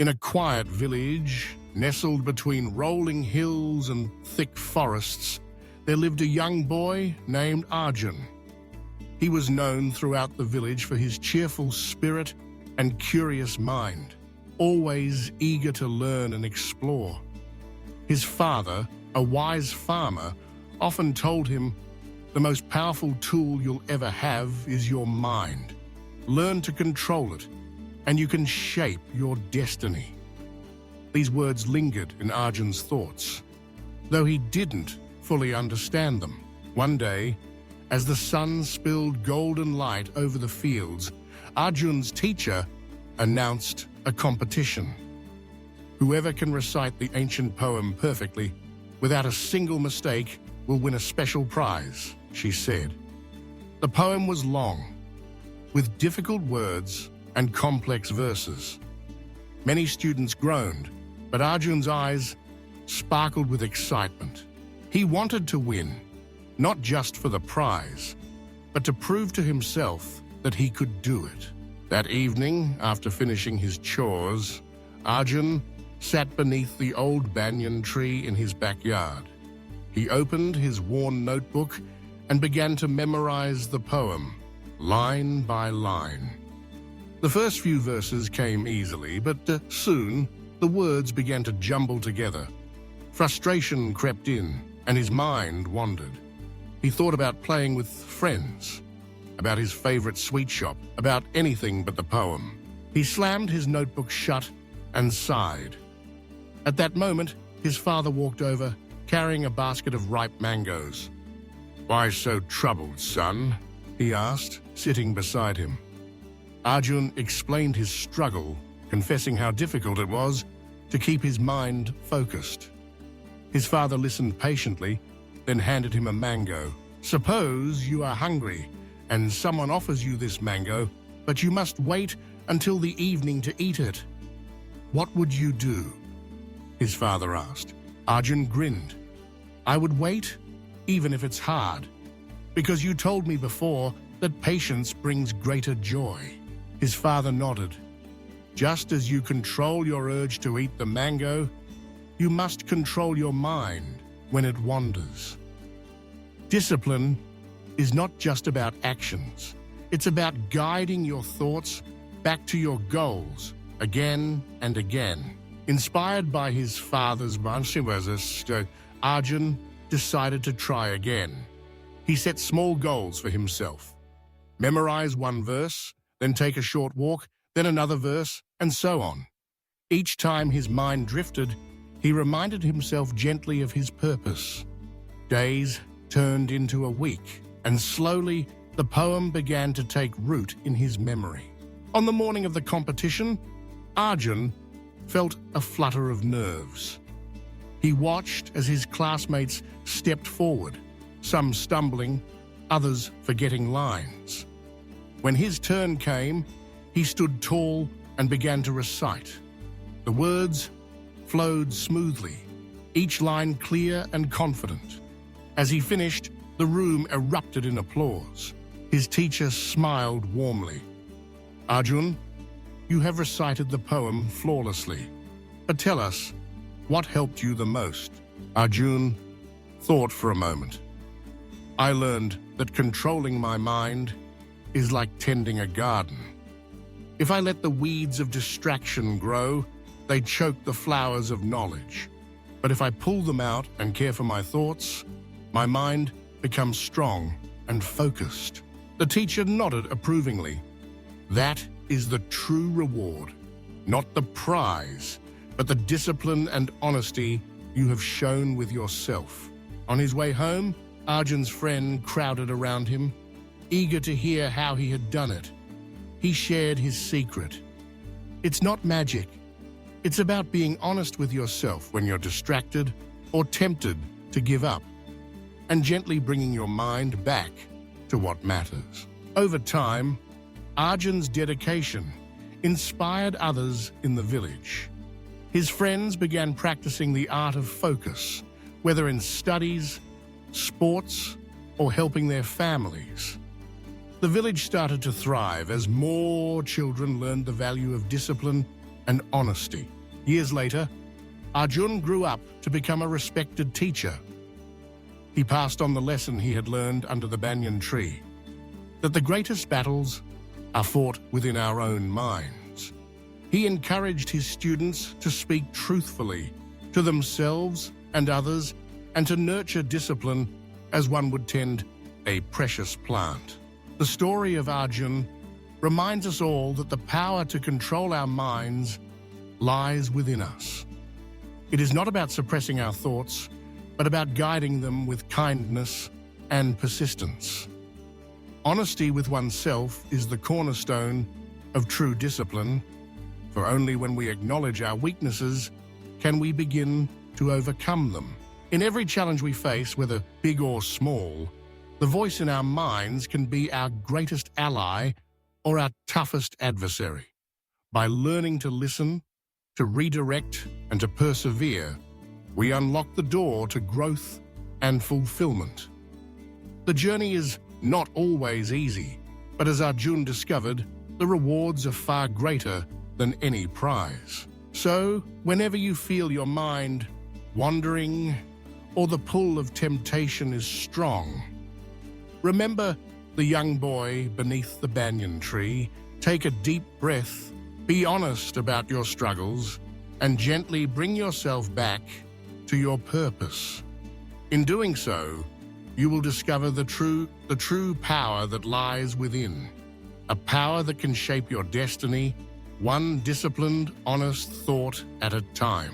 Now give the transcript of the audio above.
In a quiet village, nestled between rolling hills and thick forests, there lived a young boy named Arjun. He was known throughout the village for his cheerful spirit and curious mind, always eager to learn and explore. His father, a wise farmer, often told him, "The most powerful tool you'll ever have is your mind. Learn to control it, and you can shape your destiny." These words lingered in Arjun's thoughts, though he didn't fully understand them. One day, as the sun spilled golden light over the fields, Arjun's teacher announced a competition. "Whoever can recite the ancient poem perfectly, without a single mistake, will win a special prize," she said. The poem was long, with difficult words and complex verses. Many students groaned, but Arjun's eyes sparkled with excitement. He wanted to win, not just for the prize, but to prove to himself that he could do it. That evening, after finishing his chores, Arjun sat beneath the old banyan tree in his backyard. He opened his worn notebook and began to memorize the poem, line by line. The first few verses came easily, but soon the words began to jumble together. Frustration crept in, and his mind wandered. He thought about playing with friends, about his favorite sweet shop, about anything but the poem. He slammed his notebook shut and sighed. At that moment, his father walked over, carrying a basket of ripe mangoes. "Why so troubled, son?" he asked, sitting beside him. Arjun explained his struggle, confessing how difficult it was to keep his mind focused. His father listened patiently, then handed him a mango. "Suppose you are hungry and someone offers you this mango, but you must wait until the evening to eat it. What would you do?" his father asked. Arjun grinned. "I would wait, even if it's hard, because you told me before that patience brings greater joy." His father nodded. "Just as you control your urge to eat the mango, you must control your mind when it wanders." Discipline is not just about actions. It's about guiding your thoughts back to your goals again and again. Inspired by his father's mantra, Arjun decided to try again. He set small goals for himself. Memorize one verse, then take a short walk, then another verse, and so on. Each time his mind drifted, he reminded himself gently of his purpose. Days turned into a week, and slowly the poem began to take root in his memory. On the morning of the competition, Arjun felt a flutter of nerves. He watched as his classmates stepped forward, some stumbling, others forgetting lines. When his turn came, he stood tall and began to recite. The words flowed smoothly, each line clear and confident. As he finished, the room erupted in applause. His teacher smiled warmly. "Arjun, you have recited the poem flawlessly. But tell us, what helped you the most?" Arjun thought for a moment. "I learned that controlling my mind is like tending a garden. If I let the weeds of distraction grow, they choke the flowers of knowledge. But if I pull them out and care for my thoughts, my mind becomes strong and focused." The teacher nodded approvingly. "That is the true reward, not the prize, but the discipline and honesty you have shown with yourself." On his way home, Arjun's friend crowded around him, eager to hear how he had done it. He shared his secret. "It's not magic. It's about being honest with yourself when you're distracted or tempted to give up, and gently bringing your mind back to what matters." Over time, Arjun's dedication inspired others in the village. His friends began practicing the art of focus, whether in studies, sports, or helping their families. The village started to thrive as more children learned the value of discipline and honesty. Years later, Arjun grew up to become a respected teacher. He passed on the lesson he had learned under the banyan tree, that the greatest battles are fought within our own minds. He encouraged his students to speak truthfully to themselves and others, and to nurture discipline as one would tend a precious plant. The story of Arjun reminds us all that the power to control our minds lies within us. It is not about suppressing our thoughts, but about guiding them with kindness and persistence. Honesty with oneself is the cornerstone of true discipline, for only when we acknowledge our weaknesses can we begin to overcome them. In every challenge we face, whether big or small, the voice in our minds can be our greatest ally or our toughest adversary. By learning to listen, to redirect, and to persevere, we unlock the door to growth and fulfillment. The journey is not always easy, but as Arjun discovered, the rewards are far greater than any prize. So, whenever you feel your mind wandering or the pull of temptation is strong, remember the young boy beneath the banyan tree. Take a deep breath, be honest about your struggles, and gently bring yourself back to your purpose. In doing so, you will discover the true power that lies within, a power that can shape your destiny, one disciplined, honest thought at a time.